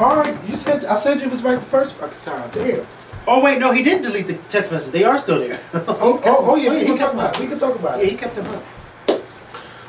Alright, I said you was right the first fucking time. Damn. Oh wait, no, he did delete the text message. They are still there. Yeah, we can talk about it. We can talk about it. Yeah, he kept them up.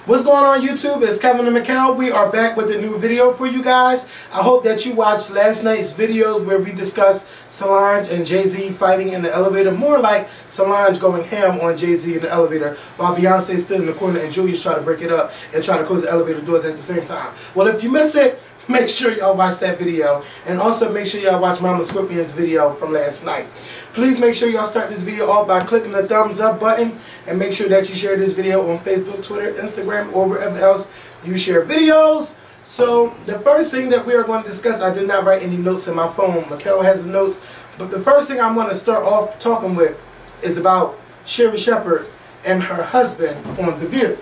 What's going on YouTube? It's Kevin and Mikkel. We are back with a new video for you guys. I hope that you watched last night's videos where we discussed Solange and Jay-Z fighting in the elevator. More like Solange going ham on Jay-Z in the elevator while Beyonce stood in the corner and Julius tried to break it up and try to close the elevator doors at the same time. Well, if you missed it, make sure y'all watch that video. And also make sure y'all watch Mama Scorpion's video from last night. Please make sure y'all start this video off by clicking the thumbs up button. And make sure that you share this video on Facebook, Twitter, Instagram, or wherever else you share videos. So the first thing that we are going to discuss, I did not write any notes in my phone. Mikkel has the notes. But the first thing I want to start off talking with is about Sherri Shepherd and her husband on The View.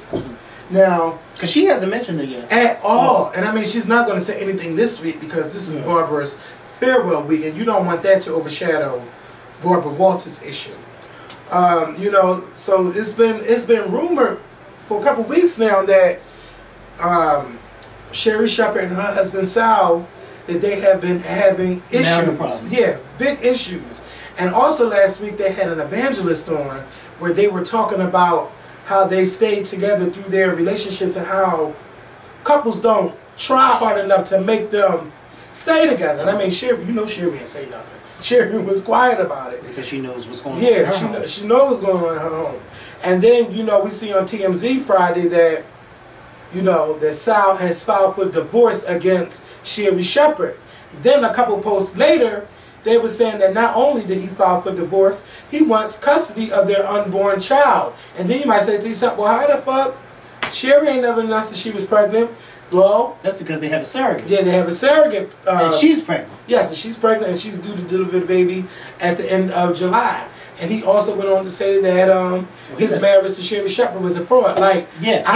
Now, because she hasn't mentioned it yet. At all. And I mean, she's not going to say anything this week because this is Barbara's farewell week, and you don't want that to overshadow Barbara Walters' issue. You know, so it's been rumored for a couple weeks now that Sherri Shepherd and her husband Sal, that they have been having issues. Yeah, big issues. And also last week they had an evangelist on where they were talking about how they stayed together through their relationships and how couples don't try hard enough to make them stay together. And I mean, Sherri, you know Sherri didn't say nothing. Sherri was quiet about it. Because she knows what's going on. Yeah, she knows what's going on in her home. And then, you know, we see on TMZ Friday that, you know, that Sal has filed for divorce against Sherri Shepherd. Then a couple posts later, they were saying that not only did he file for divorce, he wants custody of their unborn child. And then you might say to yourself, well, how the fuck? Sherri ain't never announced that she was pregnant. Well, that's because they have a surrogate. Yeah, they have a surrogate. And she's pregnant. Yes, and she's pregnant, and she's due to deliver the baby at the end of July. And he also went on to say that his marriage to Sherri Shepherd was a fraud. Like, yeah,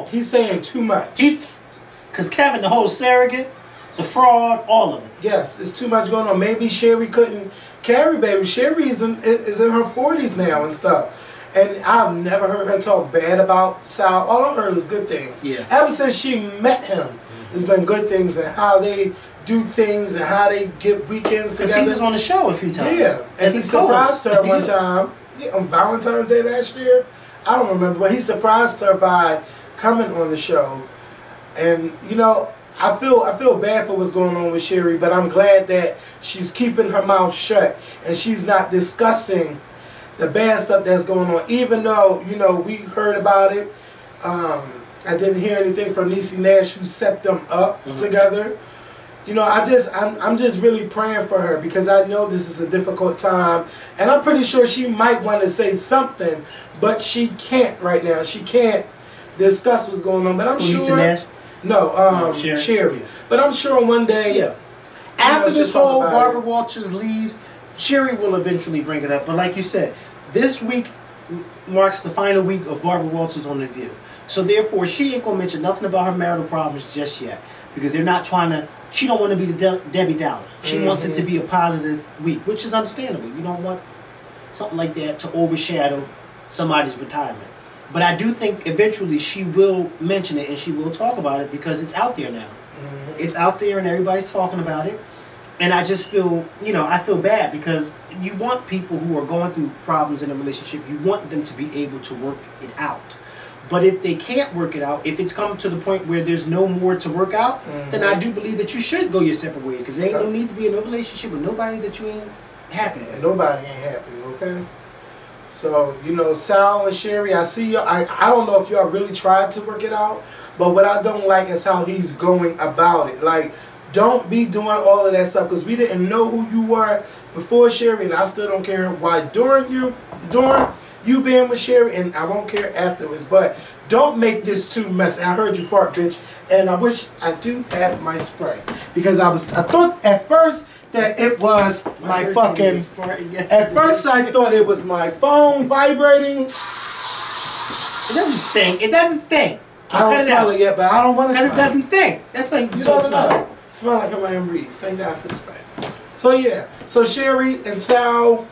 he's saying too much. Because Kevin, the whole surrogate, the fraud, all of it. Yes, it's too much going on. Maybe Sherri couldn't carry baby. Sherri is in her 40s now and stuff. And I've never heard her talk bad about Sal. All I heard was good things. Yeah. Ever since she met him, it's been good things and how they do things and how they get weekends together. Because he was on the show a few times. Yeah. And he surprised her one time on Valentine's Day last year. I don't remember, but he surprised her by coming on the show. And, you know, I feel bad for what's going on with Sherri, but I'm glad that she's keeping her mouth shut and she's not discussing the bad stuff that's going on. Even though, you know, we heard about it, I didn't hear anything from Niecy Nash who set them up together. You know, I'm just really praying for her because I know this is a difficult time, and I'm pretty sure she might want to say something, but she can't right now. She can't discuss what's going on. But I'm sure. Niecy Nash? No, Sherri. But I'm sure one day, after this whole Barbara Walters leaves, Sherri will eventually bring it up. But like you said, this week marks the final week of Barbara Walters on The View. So therefore, she ain't gonna mention nothing about her marital problems just yet, because they're not trying to. She don't want to be the Debbie Downer. She wants it to be a positive week, which is understandable. You don't want something like that to overshadow somebody's retirement. But I do think eventually she will mention it and she will talk about it because it's out there now. It's out there and everybody's talking about it. And I just feel, you know, I feel bad because you want people who are going through problems in a relationship, you want them to be able to work it out. But if they can't work it out, if it's come to the point where there's no more to work out, then I do believe that you should go your separate ways because there ain't no need to be in a relationship with nobody that you ain't happy with. Nobody ain't happy, okay? So, you know, Sal and Sherri, I see you. I don't know if y'all really tried to work it out, but what I don't like is how he's going about it. Like, don't be doing all of that stuff because we didn't know who you were before Sherri, and I still don't care why during you being with Sherri, and I won't care afterwards. But don't make this too messy. I heard you fart, bitch, and I wish I do have my spray because I thought at first that it was my fucking. At first, I thought it was my phone vibrating. It doesn't stink. It doesn't stink. I don't smell it yet, but I don't want to smell it. Because it doesn't stink. That's why you don't smell it. Smell like a Hawaiian breeze. Thank God for the spray. So yeah, so Sherri and Sal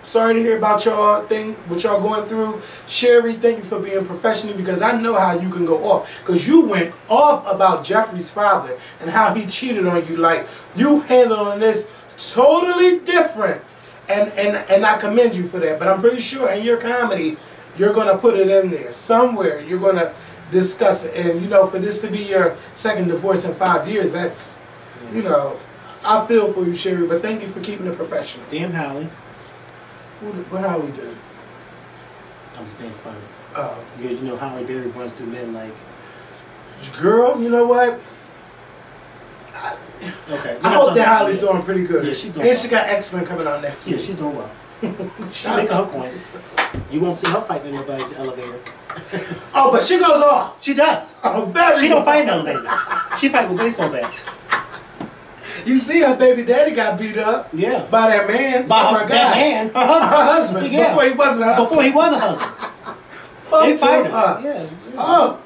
Sorry to hear about y'all what y'all going through. Sherri, thank you for being professional, because I know how you can go off. Because you went off about Jeffrey's father and how he cheated on you. Like, you handling this totally different. And I commend you for that. But I'm pretty sure in your comedy, you're going to put it in there. Somewhere you're going to discuss it. And, you know, for this to be your second divorce in 5 years, that's, you know, I feel for you, Sherri. But thank you for keeping it professional. Damn Holly. What Holly did? I'm just being funny. Because, you know, Holly Berry runs through men like... Girl, you know what? Okay. I hope that Holly's doing pretty good. Yeah, she's doing well. And she got X-Men coming out next week. Yeah, she's doing well. She's making her point. You won't see her fighting in nobody's elevator. Oh, but she goes off. She does. Oh, very She don't fight in the elevator. She fight with baseball bats. You see her baby daddy got beat up. Yeah. By that man. By oh my that God. man. Her husband. Yeah. Before he wasn't a husband. Before he was a husband. They fighting. Yeah. Oh.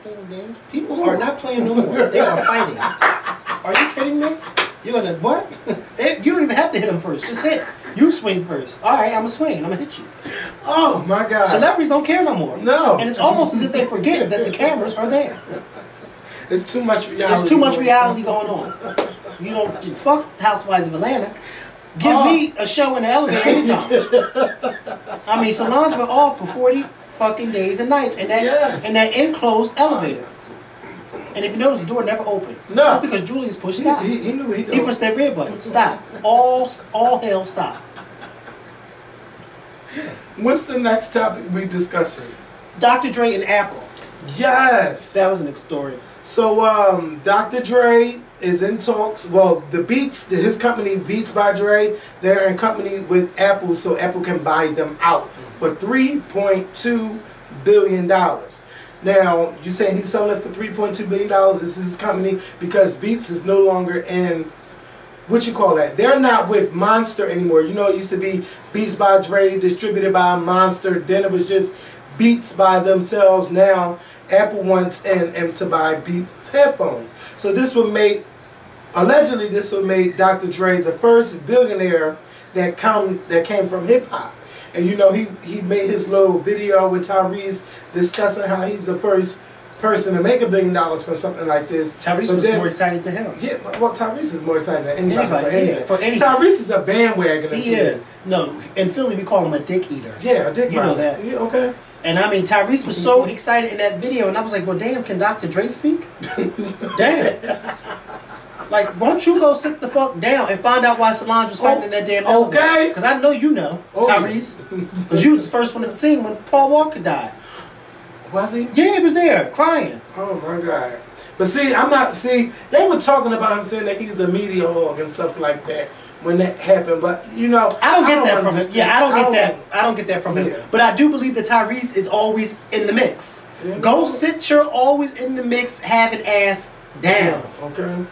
People are not playing no more. They are fighting. Are you kidding me? You're gonna what? You don't even have to hit them first. Just hit. You swing first. All right, I'm gonna swing and I'm gonna hit you. Oh my God. Celebrities don't care no more. No. And it's almost as if they forget that the cameras are there. It's too much reality. There's too much reality going on. You don't fuck Housewives of Atlanta. Give me a show in the elevator anytime. I mean, Solange were off for 40 fucking days and nights in that enclosed elevator. And if you notice, the door never opened. No. That's because Julius pushed stop. He knew what he did. He pushed that red button. Stop. All hell stop. What's the next topic we discussing? Dr. Dre and Apple. Yes. That was an story. So, Dr. Dre is in talks. Well, his company, Beats by Dre, they're in company with Apple, so Apple can buy them out for $3.2 billion. Now, you're saying he's selling it for $3.2 billion. This is his company because Beats is no longer in, what you call that? They're not with Monster anymore. You know, it used to be Beats by Dre, distributed by Monster. Then it was just Beats by themselves. Now, Apple wants M to buy Beats headphones. So this would make, allegedly, this would make Dr. Dre the first billionaire that came from hip-hop. And you know, he made his little video with Tyrese discussing how he's the first person to make $1 billion from something like this. Tyrese was more excited than him. Yeah, well, Tyrese is more excited than anybody. For anything. Tyrese is a bandwagon. Yeah. No, in Philly we call him a dick eater. Yeah, a dick eater. You know that. Yeah, okay. And I mean, Tyrese was so excited in that video, and I was like, well, damn, can Dr. Dre speak? Damn. Like, why don't you go sit the fuck down and find out why Solange was fighting in that damn elevator? Okay. Because I know you know, Tyrese. Because you was the first one at the scene when Paul Walker died. Was he? Yeah, he was there, crying. Oh, my God. But see, they were talking about him saying that he's a media hog and stuff like that when that happened. But, you know, I don't get that from him. Yeah, I don't get that from him. Yeah. But I do believe that Tyrese is always in the mix. Yeah. Go sit your always in the mix, have an ass down. Yeah, okay.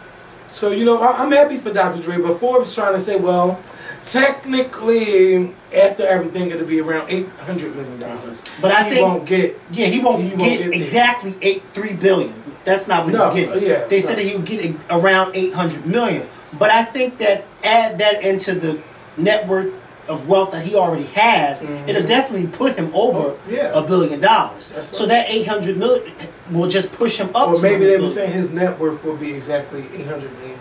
So, you know, I'm happy for Dr. Dre, but Forbes trying to say, well, technically, after everything, it'll be around $800 million. But I think he won't get exactly $3 billion. That's not what he's getting. Yeah, they said that he would get around $800 million. But I think that add that into the net worth of wealth that he already has, it'll definitely put him over $1 billion. So that $800 million will just push him up. Or maybe they were saying his net worth will be exactly $800 million.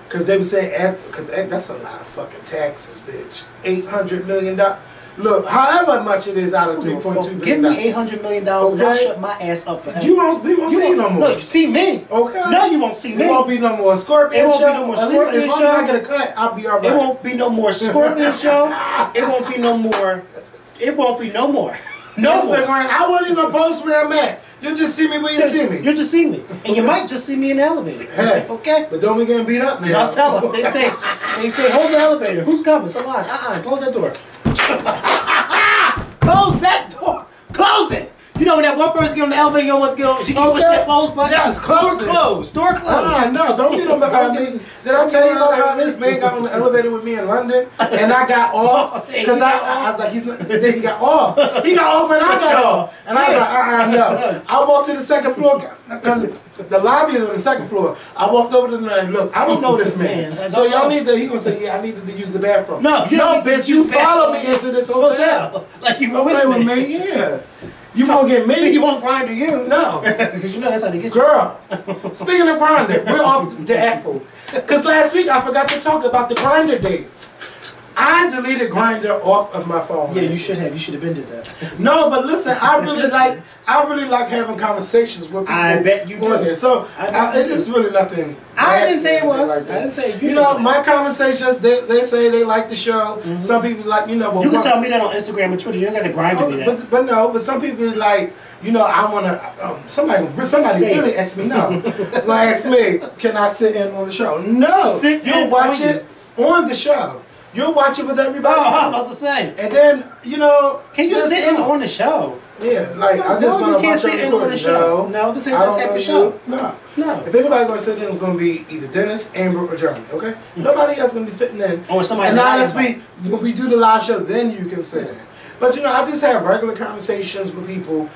Because they were saying, because that's a lot of fucking taxes, bitch. $800 million. Look, however much it is out of $3.2 billion. Give me $800 million and I'll shut my ass up forever. We won't see you no more. No, you see me. Okay. No, you won't see me. It won't be no more Scorpion show. It won't be no more Scorpion show. As long as I get a cut, I'll be all right. It won't be no more Scorpion show. It won't be no more. It won't be no more. No more. I won't even post where I'm at. You'll just see me where you see me. You'll just see me. And you might just see me in the elevator. Hey. Okay? But don't be getting beat up now. I'll tell them. They say, hold the elevator. Who's coming? Solange. Close that door. Close that door. Close it. You know know that one person get on the elevator, you don't want to get on. She can't push that close button. Yes, close it. Door closed. No, don't get on behind me. Did I tell you about how this man got on the elevator with me in London and I got off? Because I was like, he's not. Then he got off. He got off and I got off. And I was like, no. I walked to the second floor because the lobby is on the second floor. I walked over to the man. Look, I don't know this man. So y'all need to. He gonna say, yeah, I needed to use the bathroom. No, you don't, bitch. You follow me into this hotel. Like you don't play with me. Yeah. You won't get me. You won't grind to you. No. Because you know that's how they get you. Girl, speaking of grinding, we're off the apple. Because last week I forgot to talk about the grinder dates. I deleted Grindr off of my phone. Yeah, you should have. You should have been did that. No, but listen, I really like having conversations with people. I bet you do. There. So it's really nothing. I didn't say it was. Like I didn't say you know, my conversations. They say they like the show. Mm-hmm. Some people like Well, you can tell me that on Instagram and Twitter. You ain't got to grind to me that. But some people like. I want to. Somebody really asked me. No, like ask me. Can I sit in on the show? No, you'll watch it on the show. You'll watch it with everybody. Oh, I was about to say. And then, can you sit in on the show? Yeah, like I just want to watch sit in on the show. No, this ain't that type of show. No. If anybody gonna sit in, it's gonna be either Dennis, Amber, or Jeremy. Okay. Nobody else gonna be sitting in. Or somebody. And now when we do the live show, then you can sit in. But I just have regular conversations with people.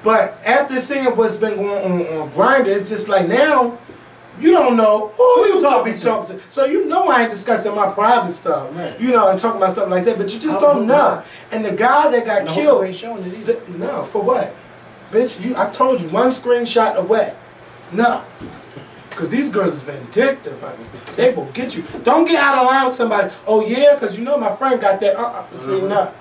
But after seeing what's been going on Grindr, it's just like now. You don't know who you gonna be talking to. So I ain't discussing my private stuff. Right. And talking about stuff like that. But you just don't know. And the guy that got killed. No, for what? Bitch, I told you, one screenshot away. No. Because these girls is vindictive. I mean, they will get you. Don't get out of line with somebody. Oh, yeah, because my friend got that. See, no.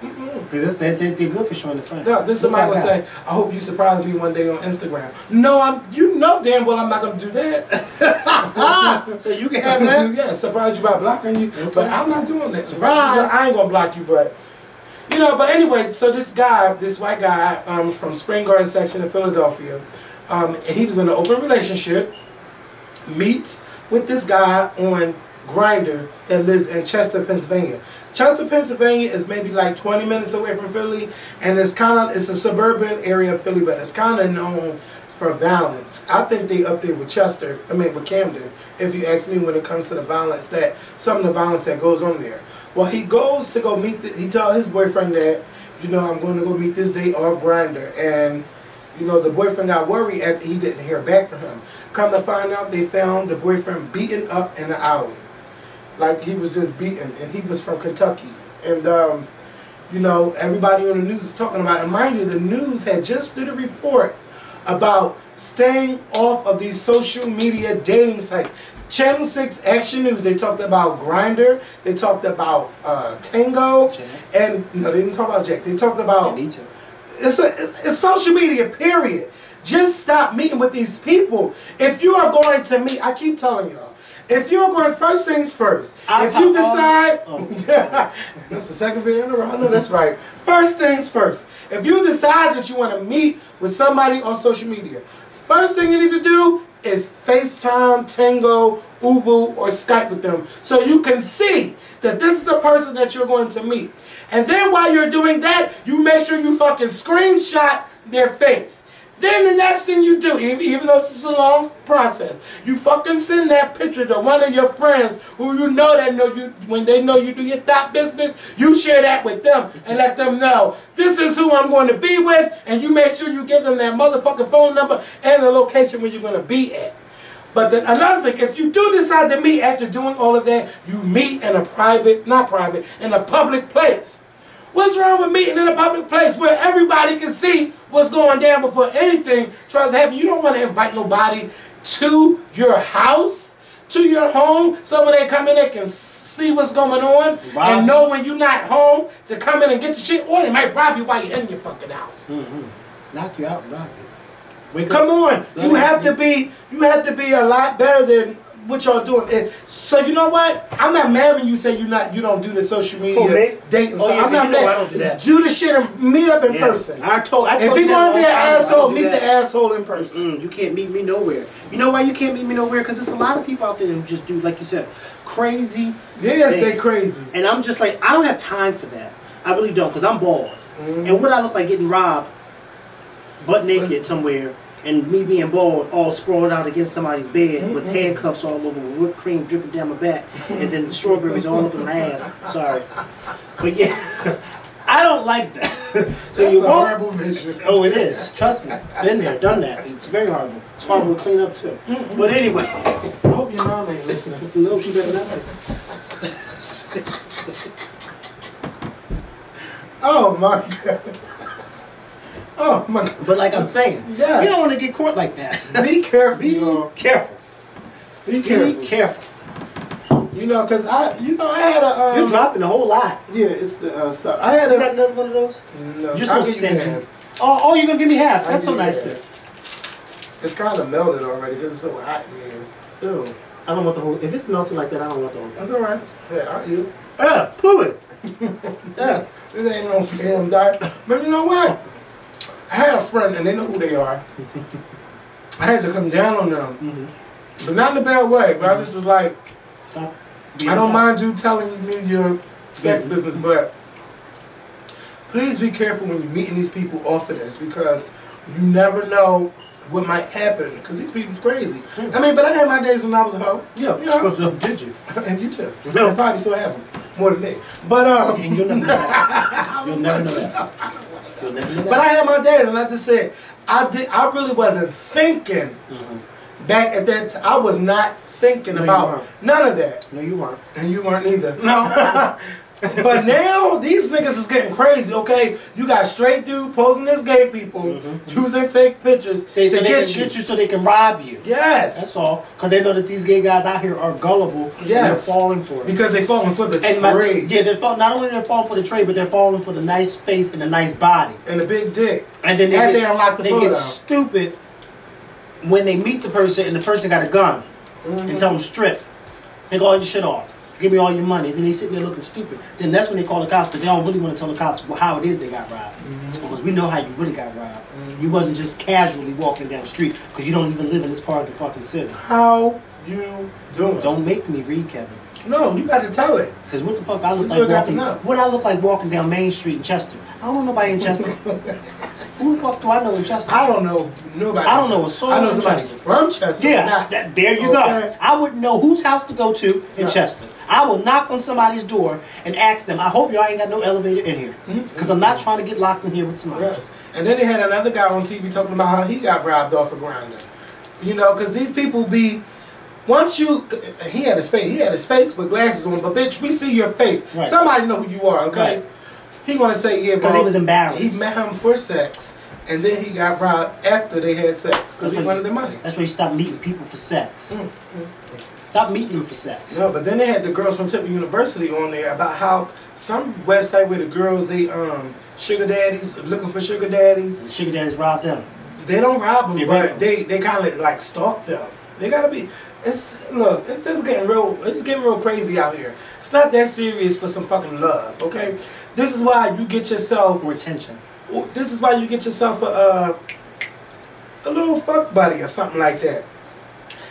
Because they're good for showing the friend. No, this is somebody going to say, I hope you surprise me one day on Instagram. No, you know damn well I'm not going to do that. So you can have that? Yeah, surprise you by blocking you. Okay. But I'm not doing that. Surprise. I ain't going to block you, but... but anyway, so this white guy from Spring Garden section of Philadelphia, he was in an open relationship. Meets with this guy on Grindr that lives in Chester, Pennsylvania. Chester, Pennsylvania is maybe like 20 minutes away from Philly, and it's a suburban area of Philly, but it's kind of known for violence. I think they up there with with Camden, if you ask me, when it comes to the violence some of the violence that goes on there. Well, he goes to go meet he tells his boyfriend that, I'm going to go meet this date off Grindr, and the boyfriend got worried after he didn't hear back from him. Come to find out, they found the boyfriend beaten up in the alley. Like, he was just beaten, and he was from Kentucky. And, everybody on the news is talking about it. And mind you, the news had just did a report about staying off of these social media dating sites. Channel 6 Action News, they talked about Grindr, they talked about Tango, and, no, they didn't talk about Jack. They talked about... They need to. It's social media, period. Just stop meeting with these people. If you are going to meet, I keep telling y'all, if you're going, first things first. If you decide, that's the second video in a row, I know that's right. First things first. If you decide that you want to meet with somebody on social media, first thing you need to do is FaceTime, Tango, Uvu, or Skype with them so you can see that this is the person that you're going to meet. And then while you're doing that, you make sure you fucking screenshot their face. Then the next thing you do, even though this is a long process, you fucking send that picture to one of your friends who that know you, when they know you do your thought business, you share that with them and let them know, this is who I'm going to be with, and you make sure you give them that motherfucking phone number and the location where you're going to be at. But then another thing, if you do decide to meet after doing all of that, you meet in a in a public place. What's wrong with meeting in a public place where everybody can see what's going down before anything tries to happen? You don't want to invite nobody to your house, to your home, so when they come in they can see what's going on and know when you're not home to come in and get the shit, or they might rob you while you're in your fucking house. Knock you out and rob you. Come on, you have to be a lot better than what y'all doing. So you know what? I'm not mad when you say you don't do the social media dating. Oh, yeah, I'm not mad. I don't do that. Do the shit and meet up in person. I told if you're gonna be an asshole, meet the asshole in person. You can't meet me nowhere. You know why you can't meet me nowhere? Because there's a lot of people out there who just do, like you said, crazy. Yes, they crazy. And I'm just like, I don't have time for that. I really don't, because I'm bald. And what I look like getting robbed butt naked somewhere, and me being bald, all sprawled out against somebody's bed with handcuffs all over, with whipped cream dripping down my back, and then the strawberries all up in my ass. Sorry, but yeah, I don't like that. So that's a horrible vision. Oh, it is. Trust me, been there, done that. It's very horrible. It's horrible to clean up too. But anyway, I hope your mom ain't listening. no, she better not. Oh my God. Oh my God. But like I'm saying, yes. You don't want to get caught like that. Be careful. Be careful. Be careful. Be careful. You know, cause I had a. You're dropping a whole lot. Yeah, it's the stuff. I had You a. got another one of those? No, You're so I'll give you stingy. half. Oh, you're gonna give me half. I'll That's so give you nice. half. It's kind of melted already because it's so hot in here. Ew. I don't want the whole. If it's melted like that, I don't want the whole. That's all right. Yeah, I'll eat it. Yeah, pull it. Yeah, this ain't no damn diet. But you know what? I had a friend, and they know who they are. I had to come down on them, but not in a bad way. But I just was like, Stop. I don't mind you telling me your sex business, but please be careful when you're meeting these people off of this because you never know what might happen because these people's crazy. I mean, but I had my days when I was a hoe. Yeah, you know? so did you? And you too. No. I probably still have them more than me. But And you'll never know that. You'll never know that. You'll never know that. But I had my days, and I just said I really wasn't thinking back at that time. I was not thinking about none of that. No, you weren't. And you weren't either. No. But now these niggas is getting crazy. Okay, you got straight dude posing as gay people, using fake pictures They get you. so they can rob you. Yes, That's all. Because they know that these gay guys out here are gullible. Yes. And they're falling for it. because they falling for the And trade not only they're falling for the trade, but they're falling for the nice face and the nice body. and the big dick. And then And they unlock the they photo. get stupid when they meet the person and the person got a gun and tell them strip. Take all your shit off. Give me all your money. Then they sitting there looking stupid. Then that's when they call the cops because they don't really want to tell the cops how it is they got robbed. Because we know how you really got robbed. You wasn't just casually walking down the street because you don't even live in this part of the fucking city. How you doing? Don't make me read, Kevin. No, you better tell it. Because what the fuck I look You like got to walking? know. What I look like walking down Main Street in Chester? I don't know nobody in Chester. Who the fuck do I know in Chester? I don't know nobody. I don't know a soul I know in somebody Chester. from Chester. Yeah, not- there you go. I wouldn't know whose house to go to in Chester. I will knock on somebody's door and ask them, I hope y'all ain't got no elevator in here. Because I'm not trying to get locked in here with somebody. Yes. And then they had another guy on TV talking about how he got robbed off a grinder. You know, because these people be, once you, he had his face with glasses on, but bitch, we see your face. Right. Somebody know who you are, okay? Right. He gonna say, yeah, Because he was embarrassed. He met him for sex, and then he got robbed after they had sex because he wanted the money. That's why you stop meeting people for sex. Stop meeting them for sex. No, but then they had the girls from Temple University on there about how some website where the girls, they sugar daddies, looking for sugar daddies. The sugar daddies robbed them. They don't rob them, They but rape they kind of like stalk them. They gotta be. It's just getting real. It's getting real crazy out here. It's not that serious for some fucking love, okay? This is why you get yourself. For attention. This is why you get yourself a little fuck buddy or something like that.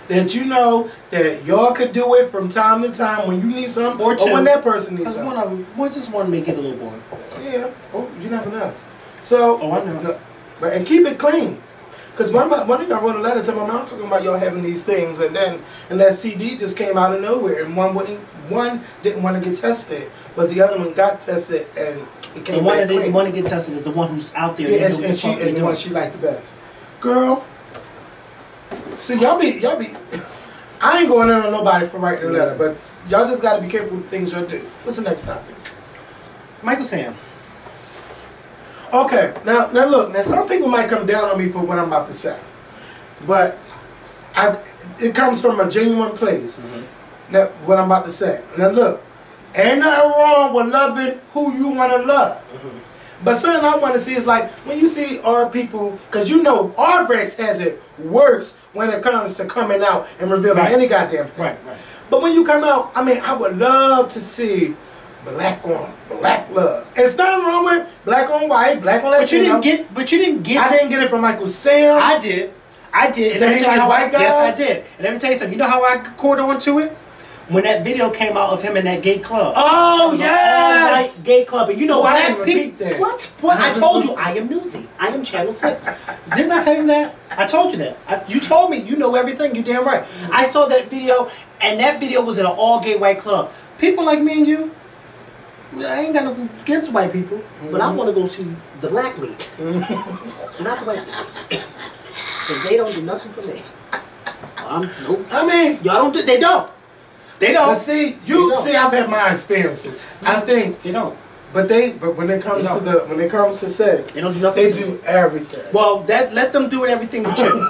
That you know that y'all could do it from time to time when you need something or when that person needs something. Because one just want to make it a little boring. Yeah. Oh, you never know. So. Oh, I know. But and keep it clean. Because one of y'all wrote a letter to my mom talking about y'all having these things, and that CD just came out of nowhere, and one didn't want to get tested, but the other one got tested and it came back clean. The one that didn't want to get tested is the one who's out there. Yeah, and the one she liked the best. Girl, see y'all be. I ain't going in on nobody for writing a letter, but y'all just got to be careful with things y'all do. What's the next topic? Michael Sam. Okay, now look, some people might come down on me for what I'm about to say, but it comes from a genuine place. That what I'm about to say. Now look, ain't nothing wrong with loving who you want to love, but something I want to see is like when you see our people, because you know our race has it worse when it comes to coming out and revealing any goddamn thing. Right. But when you come out, I mean, I would love to see black on black love. It's nothing wrong with black on white, black on Latino. But you didn't get. I didn't get it from Michael Sam. I did. And That he like white guys? Yes, I did. And let me tell you something. You know how I caught on to it? when that video came out of him in that gay club. Oh yes, all-white gay club, and you know black people. That. What? I told you, I am Newsy. I am Channel 6. Didn't I tell you that? I told you that. You told me. You know everything. You damn right. I saw that video, and that video was in an all-gay white club. People like me and you, I ain't got nothing against white people, but I want to go see the black meat, not the white meat, because they don't do nothing for me. Nope. I mean, y'all don't. They don't. They don't. But see, I've had my experiences. I think they don't. But when it comes to sex, they don't do nothing. They do everything. Well, let them do everything with you.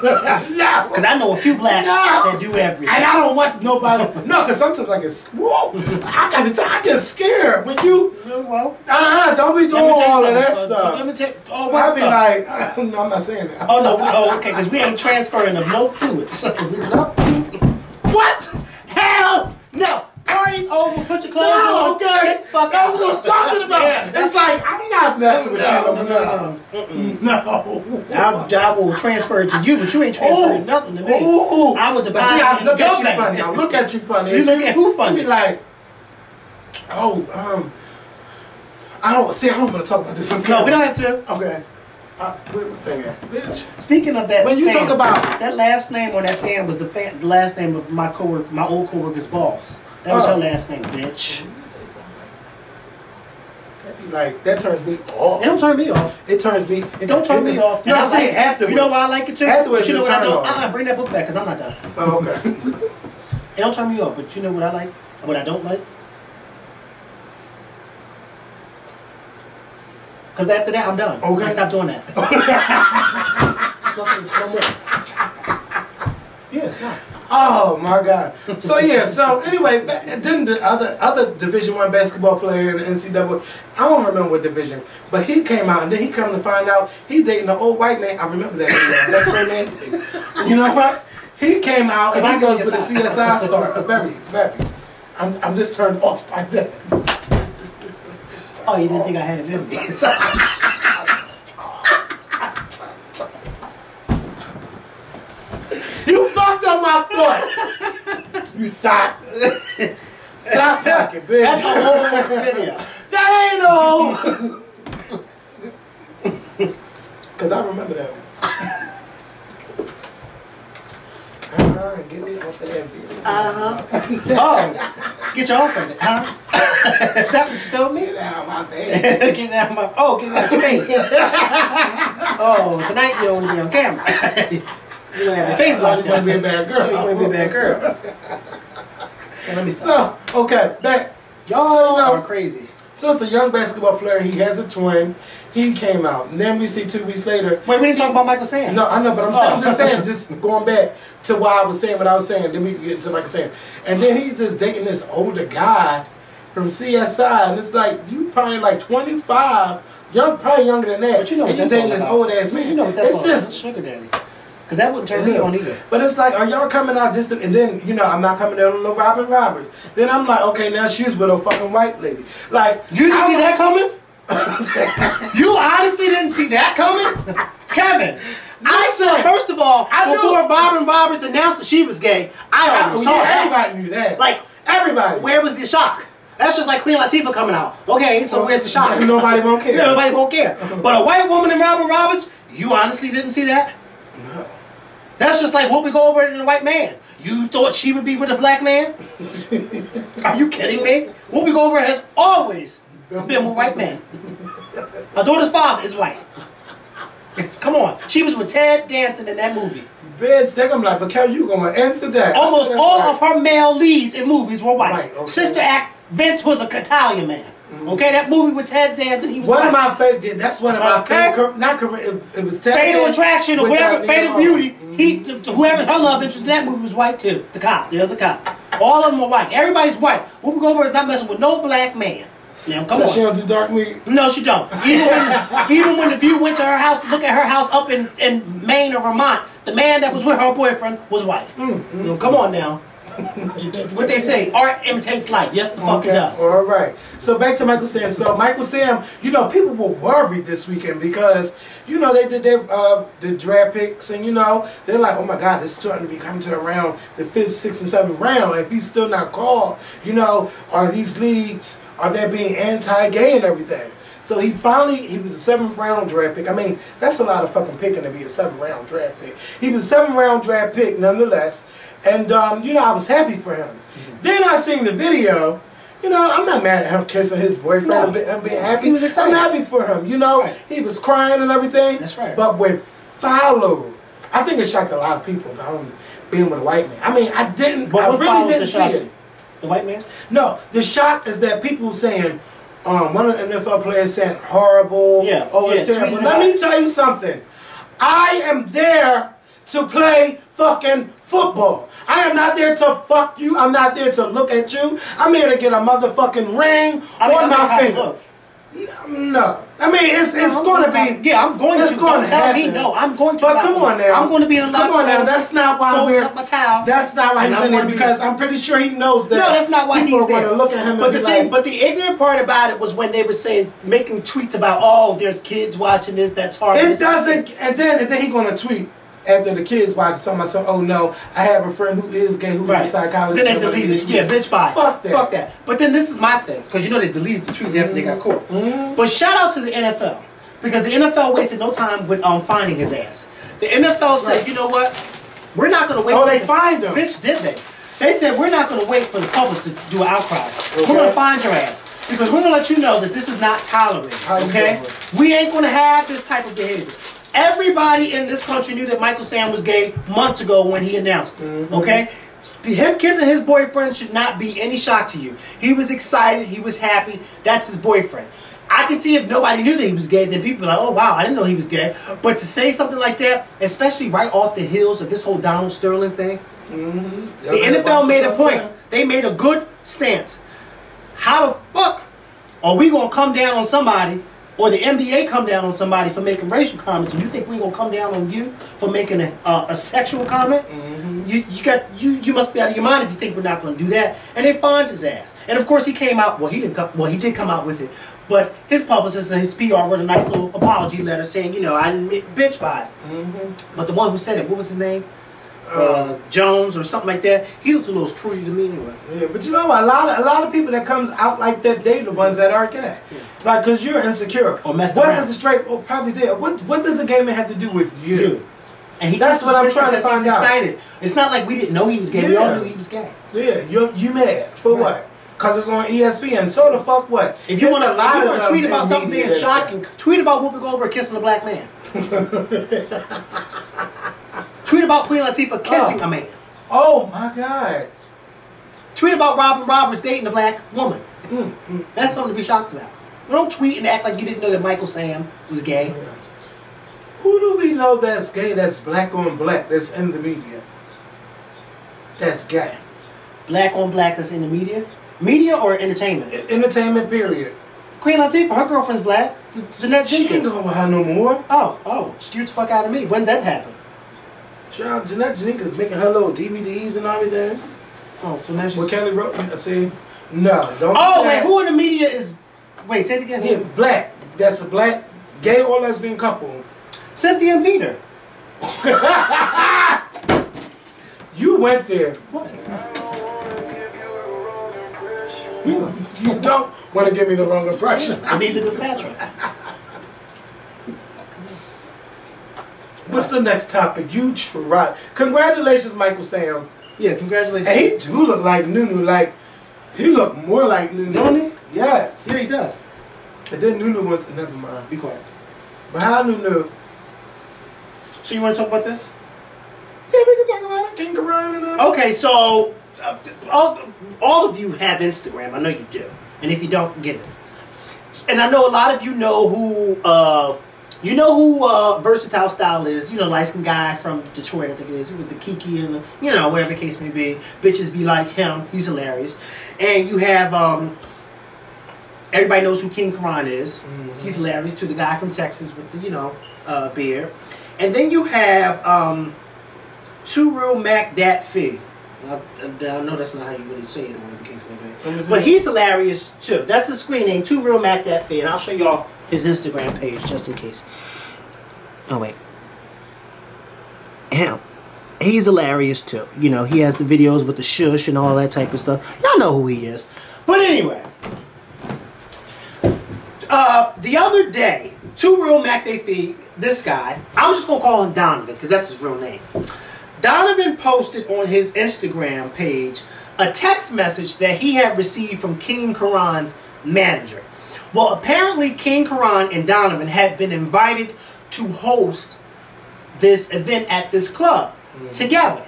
Yeah. Because I know a few blacks that do everything. And I don't want nobody. No, because sometimes I get I get scared when you. Well, don't be doing all of that stuff. Let me tell you. Oh, I be like, no, I'm not saying that. Oh no. Oh, okay. Because we ain't transferring of no fluids. What? Hell no. Party's over, put your clothes on. Okay. Get the fuck That's out. what I'm talking about. Yeah. It's like, I'm not messing with you. No. I will transfer it to you, but you ain't transferring nothing to me. I would deposit. See, I look at you bank. funny. I look at you funny. You look at who funny? You be like, I don't want to talk about this. No, we don't have to. Okay. Where my thing at, bitch? Speaking of that, when you talk about that last name on that fan was the last name of my old coworker's boss. That was her last name, bitch. That turns me off. It don't turn me off. It turns me. It don't turn me off. No, see, afterwards. You know why I like it too? Afterwards, you know what I do? off. Bring that book back, because I'm not done. Oh, okay. It don't turn me off, but you know what I like? What I don't like? Because after that, I'm done. Okay. I stop doing that. It's no more. Yeah, it's not. Oh my God! So yeah, so anyway, then the other Division I basketball player in the NCAA, I don't remember what division, but he came out and then he come to find out he's dating an old white man. I remember that. That's so nasty. You know what? He came out and he goes with the CSI star. Very. I'm just turned off by that. Oh, you didn't think I had it in me? You fucked up my thought. You thought. Stop talking, bitch. That's a whole video. That ain't no. Because I remember that one. Get me off of that video. Oh, get you off of it, huh? Is that what you told me? Get out of my face. Get it out of my. Oh, get it out of your face. Oh, tonight you don't want to be on camera. You don't have your face blocked. You want to be a bad girl. You want to be a bad girl. Well, let me stop. So, okay, back. Y'all are crazy. So it's the young basketball player. He has a twin. He came out. And then we see 2 weeks later. Wait, we didn't talk about Michael Sam. No, I know, but I'm just saying, just going back to why I was saying what I was saying. Then we can get into Michael Sam. And then he's just dating this older guy from CSI. And it's like, you probably like 25. Probably younger than that. But you know what and you're dating this old ass man. You know what that's it's all just sugar daddy. Because that wouldn't turn me on either. But it's like, are y'all coming out just to, and then, you know, I'm not coming down on no Robin Roberts. Then I'm like, okay, now she's with a fucking white lady. Like, you didn't see that coming? You honestly didn't see that coming? Kevin, I said, first of all, before Robin Roberts announced that she was gay, I already saw that. Everybody knew that. Like, everybody. Where was the shock? That's just like Queen Latifah coming out. Okay, so where's the shock? Nobody won't care. Nobody won't care. But a white woman in Robin Roberts, you honestly didn't see that? No. That's just like Whoopi Goldberg and a white man. You thought she would be with a black man? Are you kidding me? Whoopi Goldberg has always been with white men. Her daughter's father is white. Come on. She was with Ted Danson in that movie. Bitch, they're gonna be like, but Kel, you gonna enter that. Almost all of her male leads in movies were white. Right, okay. Sister Act, Vince was a Italian man. Okay, that movie with Ted Danson, he was one white. of my favorite. That's one of my favorite. Not correct. It was Ted Fatal Danson Attraction or whatever. Fatal Beauty. Mm-hmm. Whoever her love interest in that movie was white too. The other cop. All of them were white. Everybody's white. Whoopi Goldberg is not messing with no black man. Now, come on. She don't do dark meat? No, she don't. Even when the View went to her house to look at her house up in Maine or Vermont, the man that was with her boyfriend was white. Come on now. what they say, art imitates life. Yes, the fuck it does. All right. So back to Michael Sam. So Michael Sam, you know, people were worried this weekend because, you know, they did their the draft picks, and you know, they're like, oh my God, this is starting to be coming to around the 5th, 6th, and 7th round. If he's still not called, you know, are these leagues, are they being anti-gay and everything? So he was a 7th round draft pick. I mean, that's a lot of fucking picking to be a 7th round draft pick. He was a 7th round draft pick nonetheless. And, you know, I was happy for him. Then I seen the video. You know, I'm not mad at him kissing his boyfriend. No. I'm being happy. He was excited. I'm happy for him. You know, he was crying and everything. That's right. But with follow, I think it shocked a lot of people about him being with a white man. I mean, I really didn't see it. The white man? No, the shock is that people saying, one of the NFL players saying horrible. Yeah. Oh, it's terrible. Let me tell you something. I am there to play fucking football. I am not there to fuck you. I'm not there to look at you. I'm here to get a motherfucking ring on my finger. No. I mean, it's going to be. Yeah, I'm going to. It's going to happen. No, I'm going to. But come on now. I'm going to be in a Come on now. That's not why we're. Up my towel. That's not why he's in there, because I'm pretty sure he knows that. No, that's not why people he's there. are going to look at him. But and the thing, but the ignorant part about it was when they were saying, making tweets about, oh, there's kids watching this. That's hard. It doesn't. And then he's going to tweet. After the kids watch, talking about something, oh no, I have a friend who is gay, who is a psychologist. Then they deleted it. Yeah, bitch, bye. Fuck that. Fuck that. But then this is my thing, because you know they deleted the tweets after they got caught. But shout out to the NFL, because the NFL wasted no time with finding his ass. The NFL said, you know what? We're not going to wait. Oh, they fined him. Bitch, did they? They said, we're not going to wait for the public to do an outcry. Okay. We're going to find your ass. Because we're going to let you know that this is not tolerated. Okay? We ain't going to have this type of behavior. Everybody in this country knew that Michael Sam was gay months ago when he announced it. Okay? Him kissing his boyfriend should not be any shock to you. He was excited. He was happy. That's his boyfriend. I can see if nobody knew that he was gay, then people are like, oh, wow, I didn't know he was gay. But to say something like that, especially right off the heels of this whole Donald Sterling thing, the NFL made a point. They made a good stance. How the fuck are we going to come down on somebody, or the NBA come down on somebody for making racial comments, and you think we're going to come down on you for making a sexual comment? You must be out of your mind if you think we're not going to do that. And they fined his ass. And of course he came out, he did come out with it. But his publicist and his PR wrote a nice little apology letter saying, you know, I didn't bitch by it. But the one who said it, what was his name? Jones or something like that. He looked a little fruity to me anyway. Yeah, but you know what? A lot of people that comes out like that, they the ones that are gay. Yeah. Like, cause you're insecure. Or messed what around. Does a straight? Well, probably did. What does a gay man have to do with you? And that's what I'm trying to find out. Excited. It's not like we didn't know he was gay. Yeah. We all knew he was gay. Yeah, you mad for what? Cause it's on ESPN. So the fuck what? If you want to tweet about something being shocking, tweet about Whoopi Goldberg kissing a black man. Tweet about Queen Latifah kissing a man. Oh my God. Tweet about Robin Roberts dating a black woman. That's something to be shocked about. Don't tweet and act like you didn't know that Michael Sam was gay. Yeah. Who do we know that's gay, that's black on black, that's in the media? That's gay. Black on black that's in the media? Media or entertainment? Entertainment, period. Queen Latifah, her girlfriend's black. Jeanette Jenkins. She ain't going with her no more. Oh, excuse the fuck out of me. When did that happen? Child, Jeanette Jenkins making her little DVDs and everything. Oh, so now she's... What Kelly wrote? See? No, don't. Oh, wait, who in the media is... Wait, say it again. Yeah, black. That's a black, gay or lesbian couple. Cynthia and Peter. You went there. What? You don't want to give me the wrong impression. I need the dispatcher. What's the next topic? You try. Congratulations, Michael Sam. Yeah, congratulations. And he do look like Nunu. Like, he look more like Nunu. Don't he? Yes. Yeah, he does. And then Nunu went to, never mind. Be quiet. But how Nunu? So you want to talk about this? Yeah, we can talk about it. King Karan and Okay, so all of you have Instagram. I know you do. And if you don't, get it. And I know a lot of you know who Versatile Style is. You know, light-skinned guy from Detroit, I think it is, with the Kiki and the, you know, whatever the case may be. Bitches be like him. He's hilarious. And you have everybody knows who King Karan is. He's hilarious, to the guy from Texas with the, you know, beard. And then you have Two Real Mac Dat Fee. I know that's not how you really say it or whatever the case may be. But he's hilarious too. That's his screen name, 2 Real Mac That Fit. And I'll show y'all his Instagram page just in case. Oh wait. Him. He's hilarious too. You know, he has the videos with the shush and all that type of stuff. Y'all know who he is. But anyway. The other day, 2 Real Mac They Feed, this guy, I'm just going to call him Donovan because that's his real name. Donovan posted on his Instagram page a text message that he had received from King Karan's manager. Well, apparently King Karan and Donovan had been invited to host this event at this club together.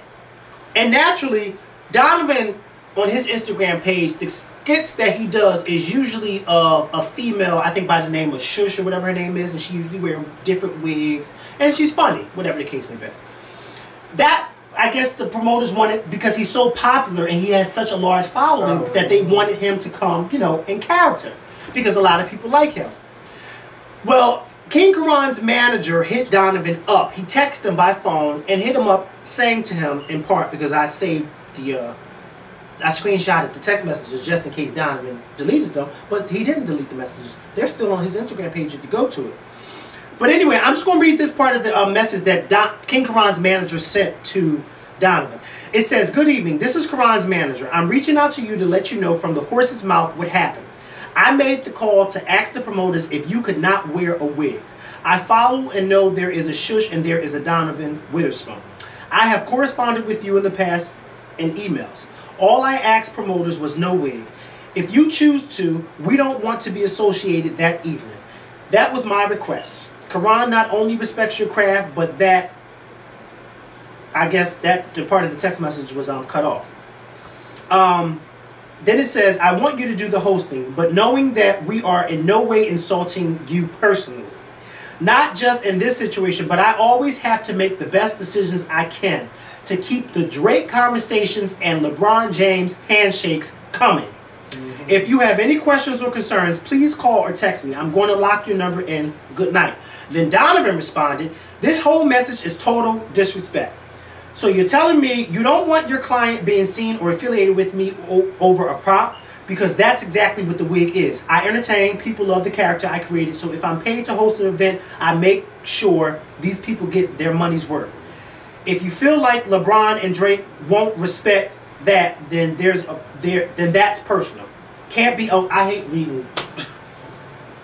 And naturally, Donovan, on his Instagram page, the skits that he does is usually of a female, I think by the name of Shush or whatever her name is, and she usually wears different wigs, and she's funny, whatever the case may be. That, I guess the promoters wanted, because he's so popular and he has such a large following, that they wanted him to come, you know, in character, because a lot of people like him. Well, King Karan's manager hit Donovan up. He texted him by phone and hit him up saying to him, in part, because I saved the, I screenshotted the text messages just in case Donovan deleted them, but he didn't delete the messages. They're still on his Instagram page if you go to it. But anyway, I'm just going to read this part of the message that King Karan's manager sent to Donovan. It says, "Good evening. This is Karan's manager. I'm reaching out to you to let you know from the horse's mouth what happened. I made the call to ask the promoters if you could not wear a wig. I follow and know there is a Shush and there is a Donovan Witherspoon. I have corresponded with you in the past in emails. All I asked promoters was no wig. If you choose to, we don't want to be associated that evening. That was my request. Karan not only respects your craft, but that, I guess that the part of the text message was cut off. Then it says, I want you to do the hosting, but knowing that we are in no way insulting you personally. Not just in this situation, but I always have to make the best decisions I can to keep the Drake conversations and LeBron James handshakes coming. If you have any questions or concerns, please call or text me. I'm going to lock your number in. Good night." Then Donovan responded, "This whole message is total disrespect. So you're telling me you don't want your client being seen or affiliated with me over a prop? Because that's exactly what the wig is. I entertain, people love the character I created, so if I'm paid to host an event, I make sure these people get their money's worth. If you feel like LeBron and Drake won't respect that, then then that's personal. Can't be." Oh, I hate reading.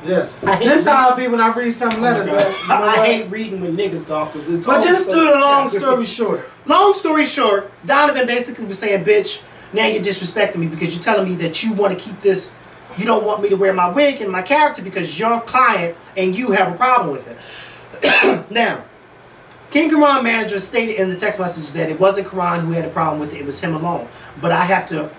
Yes. This how I be when I read some letters. I hate reading with niggas, dog. But just do the long story short. Long story short, Donovan basically was saying, "Bitch, now you're disrespecting me because you're telling me that you want to keep this, you don't want me to wear my wig and my character because your client and you have a problem with it." Now, King Karan manager stated in the text message that it wasn't Karan who had a problem with it, it was him alone. But I have to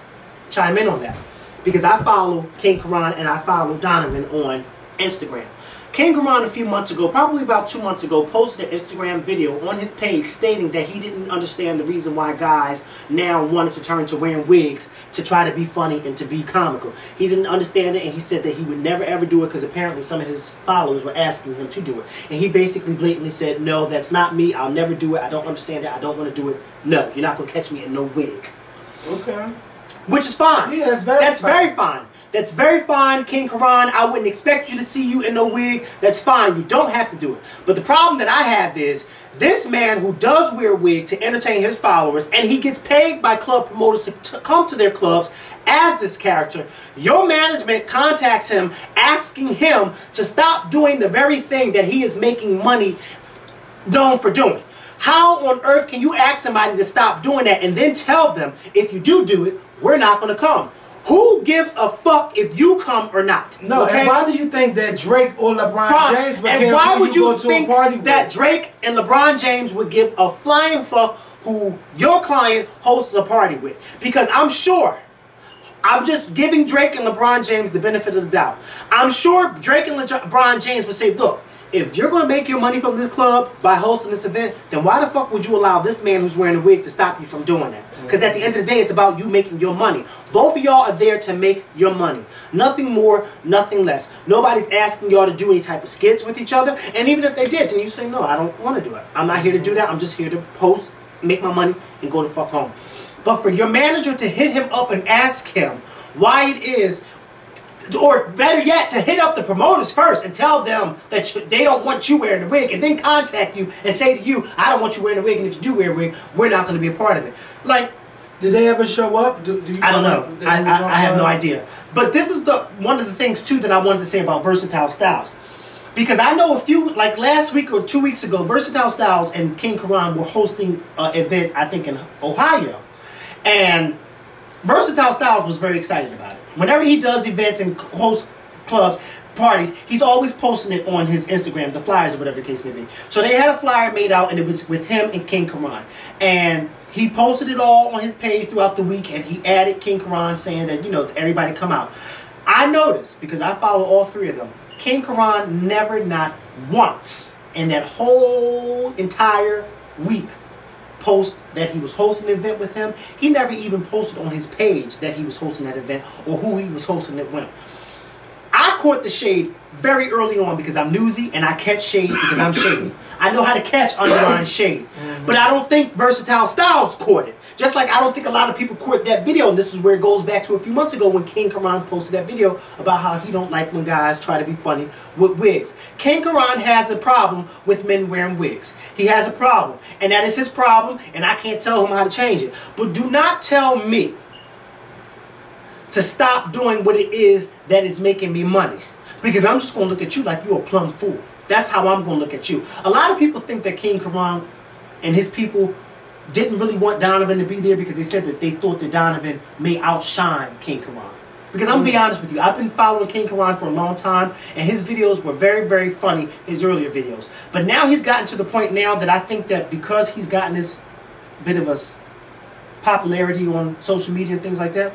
chime in on that because I follow King Karan and I follow Donovan on Instagram. King Karan a few months ago, probably about 2 months ago, posted an Instagram video on his page stating that he didn't understand the reason why guys now wanted to turn to wearing wigs to try to be funny and to be comical. He didn't understand it, and he said that he would never ever do it because apparently some of his followers were asking him to do it. And he basically blatantly said, "No, that's not me. I'll never do it. I don't understand it. I don't want to do it. No, you're not going to catch me in no wig." Okay. Which is fine. Yeah, that's very fine. That's very fine, King Karan. I wouldn't expect you to see you in no wig. That's fine. You don't have to do it. But the problem that I have is this man who does wear a wig to entertain his followers, and he gets paid by club promoters to come to their clubs as this character, your management contacts him asking him to stop doing the very thing that he is making money known for doing. How on earth can you ask somebody to stop doing that and then tell them, if you do it, we're not going to come? Who gives a fuck if you come or not? No, okay? And why do you think that Drake or LeBron James would care why would you go to think a party that with? Drake and LeBron James would give a flying fuck who your client hosts a party with? Because I'm sure, I'm just giving Drake and LeBron James the benefit of the doubt. I'm sure Drake and LeBron James would say, look, if you're going to make your money from this club by hosting this event, then why the fuck would you allow this man who's wearing a wig to stop you from doing that? Because at the end of the day, it's about you making your money. Both of y'all are there to make your money. Nothing more, nothing less. Nobody's asking y'all to do any type of skits with each other. And even if they did, then you say, no, I don't want to do it. I'm not here to do that. I'm just here to post, make my money, and go the fuck home. But for your manager to hit him up and ask him why it is, or better yet, to hit up the promoters first and tell them that they don't want you wearing the wig, and then contact you and say to you, I don't want you wearing the wig, and if you do wear a wig, we're not going to be a part of it. Like, did they ever show up? Do you I don't know. I have no idea. But this is one of the things, too, that I wanted to say about Versatile Styles. Because I know a few, like last week or 2 weeks ago, Versatile Styles and King Karan were hosting an event, I think, in Ohio. And Versatile Styles was very excited about it. Whenever he does events and hosts clubs, parties, he's always posting it on his Instagram, the flyers or whatever the case may be. So they had a flyer made out, and it was with him and King Karan. And he posted it all on his page throughout the week, and he added King Karan saying that, you know, everybody come out. I noticed, because I follow all three of them, King Karan never, not once, in that whole entire week, post that he was hosting an event with him. He never even posted on his page that he was hosting that event or who he was hosting it with. I caught the shade very early on because I'm newsy and I catch shade because I'm shady. I know how to catch underlying shade. But I don't think Versatile Styles caught it. Just like I don't think a lot of people caught that video, and this is where it goes back to a few months ago when King Karan posted that video about how he don't like when guys try to be funny with wigs. King Karan has a problem with men wearing wigs. He has a problem, and that is his problem, and I can't tell him how to change it. But do not tell me to stop doing what it is that is making me money, because I'm just going to look at you like you're a plumb fool. That's how I'm going to look at you. A lot of people think that King Karan and his people didn't really want Donovan to be there because they said that they thought that Donovan may outshine King Karan. Because I'm going to be honest with you, I've been following King Karan for a long time, and his videos were very, very funny, his earlier videos. But now he's gotten to the point now that I think that because he's gotten this bit of a popularity on social media and things like that,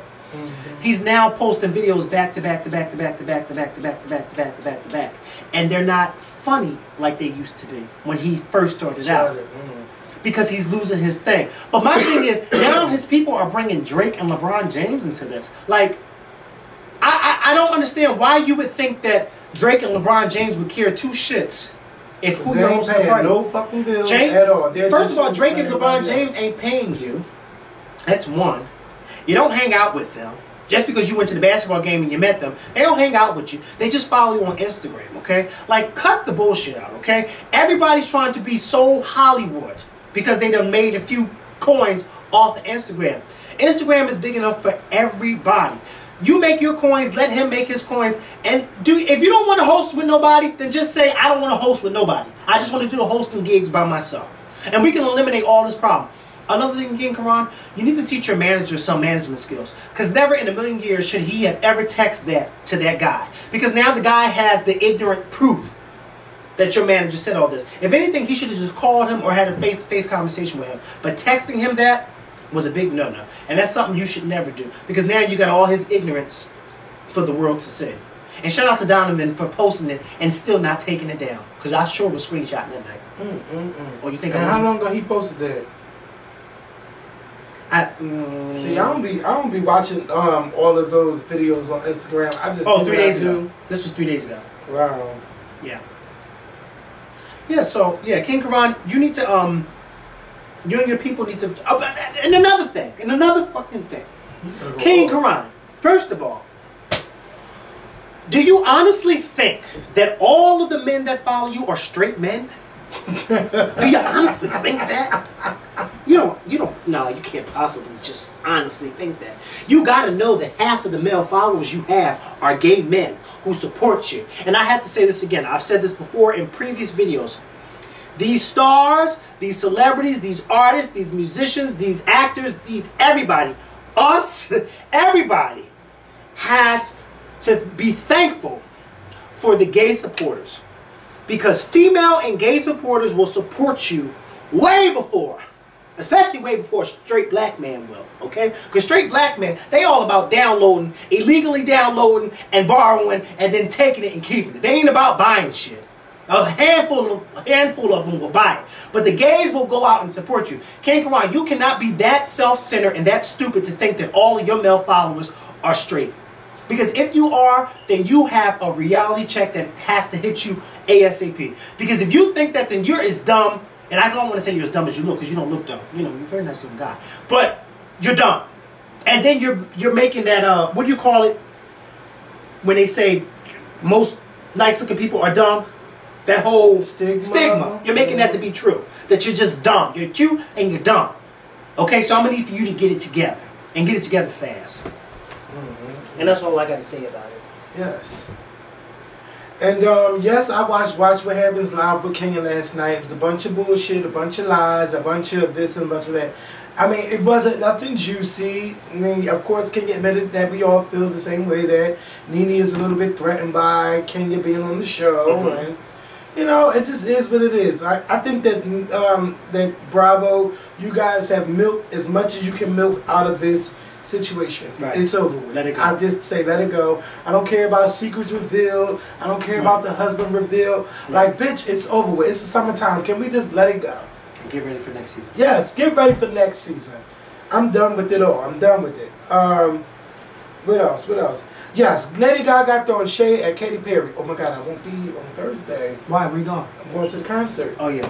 he's now posting videos back to back to back to back to back to back to back to back to back to back to back. And they're not funny like they used to be when he first started out. Because he's losing his thing. But my thing is, now his people are bringing Drake and LeBron James into this. Like, I don't understand why you would think that Drake and LeBron James would care two shits if who you're hosting the party. No fucking bills at all. First of all, Drake and LeBron James ain't paying you. That's one. You don't hang out with them. Just because you went to the basketball game and you met them, they don't hang out with you. They just follow you on Instagram, okay? Like, cut the bullshit out, okay? Everybody's trying to be so Hollywood because they done made a few coins off of Instagram. Instagram is big enough for everybody. You make your coins, let him make his coins, and if you don't want to host with nobody, then just say, I don't want to host with nobody. I just want to do the hosting gigs by myself. And we can eliminate all this problem. Another thing, King Karan, you need to teach your manager some management skills. Because never in a million years should he have ever texted that to that guy. Because now the guy has the ignorant proof that your manager said all this. If anything, he should have just called him or had a face-to-face conversation with him. But texting him that was a big no-no. And that's something you should never do. Because now you got all his ignorance for the world to see. And shout out to Donovan for posting it and still not taking it down. Because I sure was screenshotting that night. Or you think how long ago he posted that? See, I don't be watching all of those videos on Instagram. I just 3 days ago. This was 3 days ago. Wow. Yeah. Yeah. So yeah, King Karan, you need to you and your people need to. And another thing, and another fucking thing, King Karan. First of all, do you honestly think that all of the men that follow you are straight men? Do you honestly think that? You don't, no, you can't possibly just honestly think that. You gotta know that half of the male followers you have are gay men who support you. And I have to say this again, I've said this before in previous videos. These stars, these celebrities, these artists, these musicians, these actors, everybody, us, everybody has to be thankful for the gay supporters. Because female and gay supporters will support you way before, especially way before a straight black man will, okay? Because straight black men, they all about downloading, illegally downloading and borrowing and then taking it and keeping it. They ain't about buying shit. A handful of them will buy it. But the gays will go out and support you. King Karan, you cannot be that self-centered and that stupid to think that all of your male followers are straight. Because if you are, then you have a reality check that has to hit you ASAP. Because if you think that, then you're as dumb, and I don't want to say you're as dumb as you look, because you don't look dumb. You know, you're a very nice little guy. But you're dumb. And then you're making that what do you call it when they say most nice looking people are dumb? That whole stigma. You're making that to be true. That you're just dumb. You're cute and you're dumb. Okay, so I'm gonna need for you to get it together and get it together fast. And that's all I got to say about it. Yes. And yes, I watched Watch What Happens Live with Kenya last night. It was a bunch of bullshit, a bunch of lies, a bunch of this and a bunch of that. I mean, it wasn't nothing juicy. I mean, of course, Kenya admitted that we all feel the same way, that Nene is a little bit threatened by Kenya being on the show. And, you know, it just is what it is. I think that, that Bravo, you guys have milked as much as you can milk out of this situation. Right. It's over with. Let it go. I just say let it go. I don't care about secrets revealed. I don't care about the husband revealed. Like, bitch, it's over with. It's the summertime. Can we just let it go? And get ready for next season. Yes, get ready for next season. I'm done with it all. I'm done with it. What else? What else? Yes, Lady Gaga throwing shade at Katy Perry. Oh my God, I won't be on Thursday. Why? Where you going? I'm going to the concert. Oh yeah.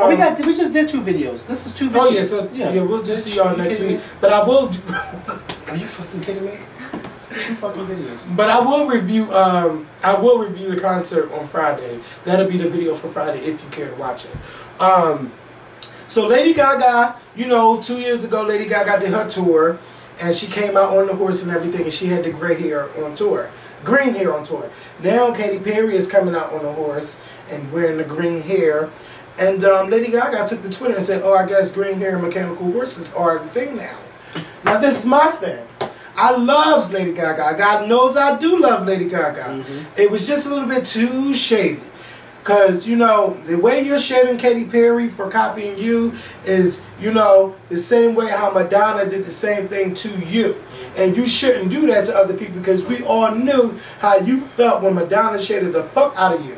We just did 2 videos. This is 2 videos. Oh yeah, so yeah, we'll just see y'all next week. But I will. Are you fucking kidding me? 2 fucking videos. But I will review. The concert on Friday. That'll be the video for Friday if you care to watch it. So Lady Gaga, you know, 2 years ago, Lady Gaga did her tour, and she came out on the horse and everything, and she had the gray hair on tour, green hair on tour. Now Katy Perry is coming out on the horse and wearing the green hair. And Lady Gaga took to Twitter and said, oh, I guess green hair and mechanical horses are the thing now. Now, this is my thing. I love Lady Gaga. God knows I do love Lady Gaga. It was just a little bit too shady. Because, you know, the way you're shading Katy Perry for copying you is, you know, the same way how Madonna did the same thing to you. And you shouldn't do that to other people, because we all knew how you felt when Madonna shaded the fuck out of you.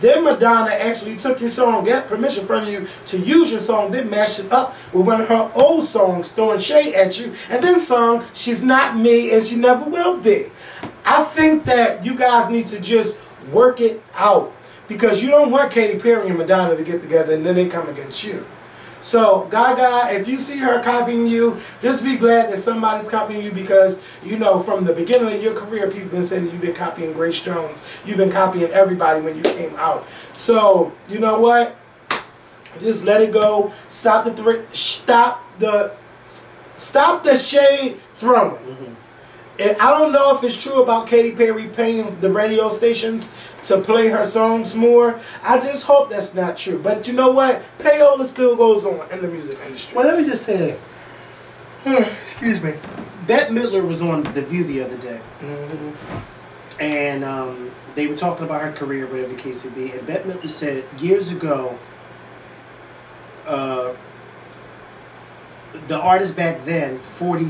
Then Madonna actually took your song, got permission from you to use your song, then mashed it up with one of her old songs throwing shade at you, and then sung She's Not Me and She Never Will Be. I think that you guys need to just work it out. Because you don't want Katy Perry and Madonna to get together and then they come against you. So, Gaga, if you see her copying you, just be glad that somebody's copying you, because, you know, from the beginning of your career, people have been saying that you've been copying Grace Jones. You've been copying everybody when you came out. So, you know what? Just let it go. Stop the shade throwing. And I don't know if it's true about Katy Perry paying the radio stations to play her songs more. I just hope that's not true. But you know what? Payola still goes on in the music industry. Well, let me just say, excuse me. Bette Midler was on The View the other day. And they were talking about her career, whatever the case may be. And Bette Midler said years ago, the artists back then, 30,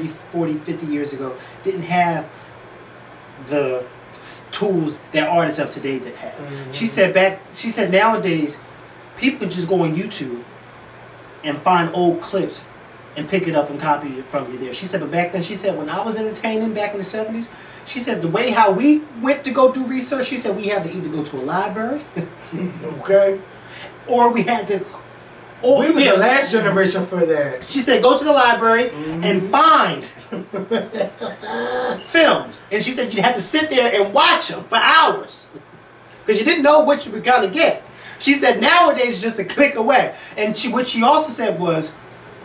40, 50 years ago, didn't have the tools that artists of today that have. She said nowadays people can just go on YouTube and find old clips and pick it up and copy it from you there. She said, but back then, she said, when I was entertaining back in the 70s, she said the way how we went to go do research, she said we had to either go to a library, okay, or we had to we were the last generation for that. She said, go to the library and find films. And she said you had to sit there and watch them for hours, because you didn't know what you were going to get. She said nowadays it's just a click away. And what she also said was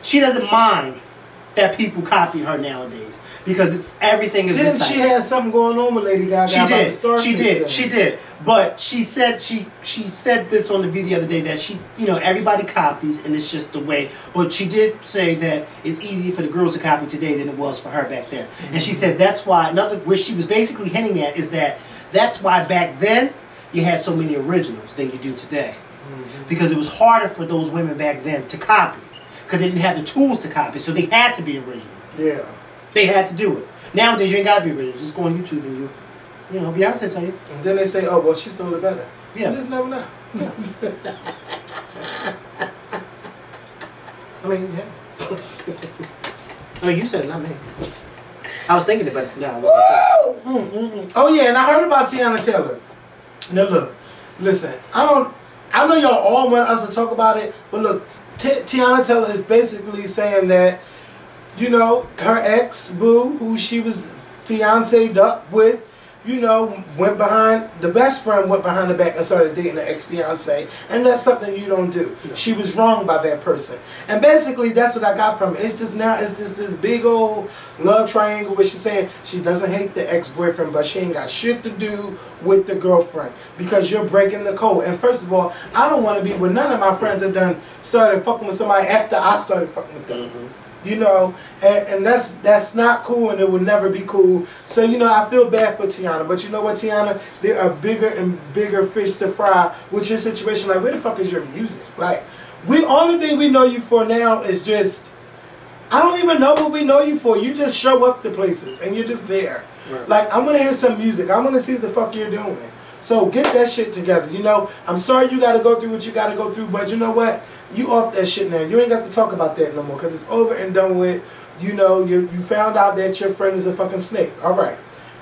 she doesn't mind that people copy her nowadays, because everything is Didn't she have something going on with Lady Gaga? She did. But she said this on the video the other day, that everybody copies and it's just the way. But she did say that it's easier for the girls to copy today than it was for her back then. And she said that's why, where she was basically hinting at is that's why back then you had so many originals than you do today. Because it was harder for those women back then to copy, because they didn't have the tools to copy, so they had to be original. Yeah. They had to do it. Nowadays, you ain't got to be original. Just go on YouTube and Beyonce tell you. And then they say, oh, well, she stole it better. Yeah. You just never know. I mean, yeah. I mean, you said it, not me. I was thinking it, but no, I wasn't. Oh, yeah, and I heard about Tiana Taylor. Now, look, listen, I know y'all all want us to talk about it, but look, Tiana Taylor is basically saying that you know, her ex-boo, who she was fiancéed up with, you know, went behind, the best friend went behind the back and started dating the ex-fiancé, and that's something you don't do. Yeah. She was wronged by that person. And basically, that's what I got from it. It's just now, it's just this big old love triangle where she's saying she doesn't hate the ex-boyfriend, but she ain't got shit to do with the girlfriend because you're breaking the code. And first of all, I don't want to be with none of my friends that done started fucking with somebody after I started fucking with them. Mm-hmm. You know, and that's not cool, and it will never be cool. So, you know, I feel bad for Tiana. But you know what, Tiana? There are bigger and bigger fish to fry with your situation. Like, where the fuck is your music? Like, only thing we know you for now is just, I don't even know what we know you for. You just show up to places, and you're just there. Right. Like, I'm going to hear some music. I'm going to see what the fuck you're doing. So get that shit together. You know, I'm sorry you got to go through what you got to go through, but you know what? You off that shit now. You ain't got to talk about that no more because it's over and done with. You know, you found out that your friend is a fucking snake. All right.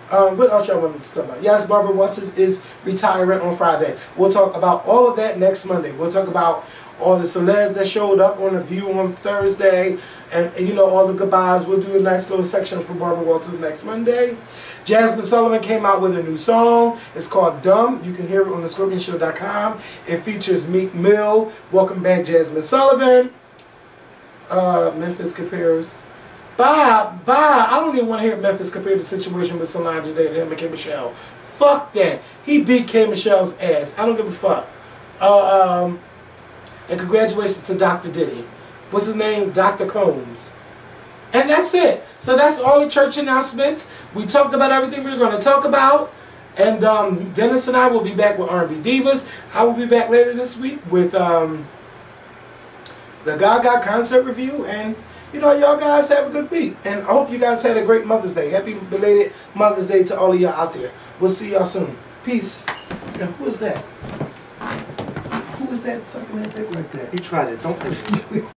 What else y'all want me to talk about? Yes, Barbara Walters is retiring on Friday. We'll talk about all of that next Monday. We'll talk about all the celebs that showed up on The View on Thursday, and you know, all the goodbyes. We'll do a nice little section for Barbara Walters next Monday. Jasmine Sullivan came out with a new song. It's called Dumb. You can hear it on thescorpionshow.com. It features Meek Mill. Welcome back, Jasmine Sullivan. Memphis compares. Bye. I don't even want to hear Memphis compare the situation with Solange today to him and K. Michelle. Fuck that. He beat K. Michelle's ass. I don't give a fuck. And congratulations to Dr. Diddy. What's his name? Dr. Combs. And that's it. So that's all the church announcements. We talked about everything we were going to talk about. And Dennis and I will be back with R&B Divas. I will be back later this week with the Gaga concert review. And, you know, y'all guys have a good week. And I hope you guys had a great Mother's Day. Happy belated Mother's Day to all of y'all out there. We'll see y'all soon. Peace. And who is that? Who is that sucking that dick like that? He tried it. Don't listen.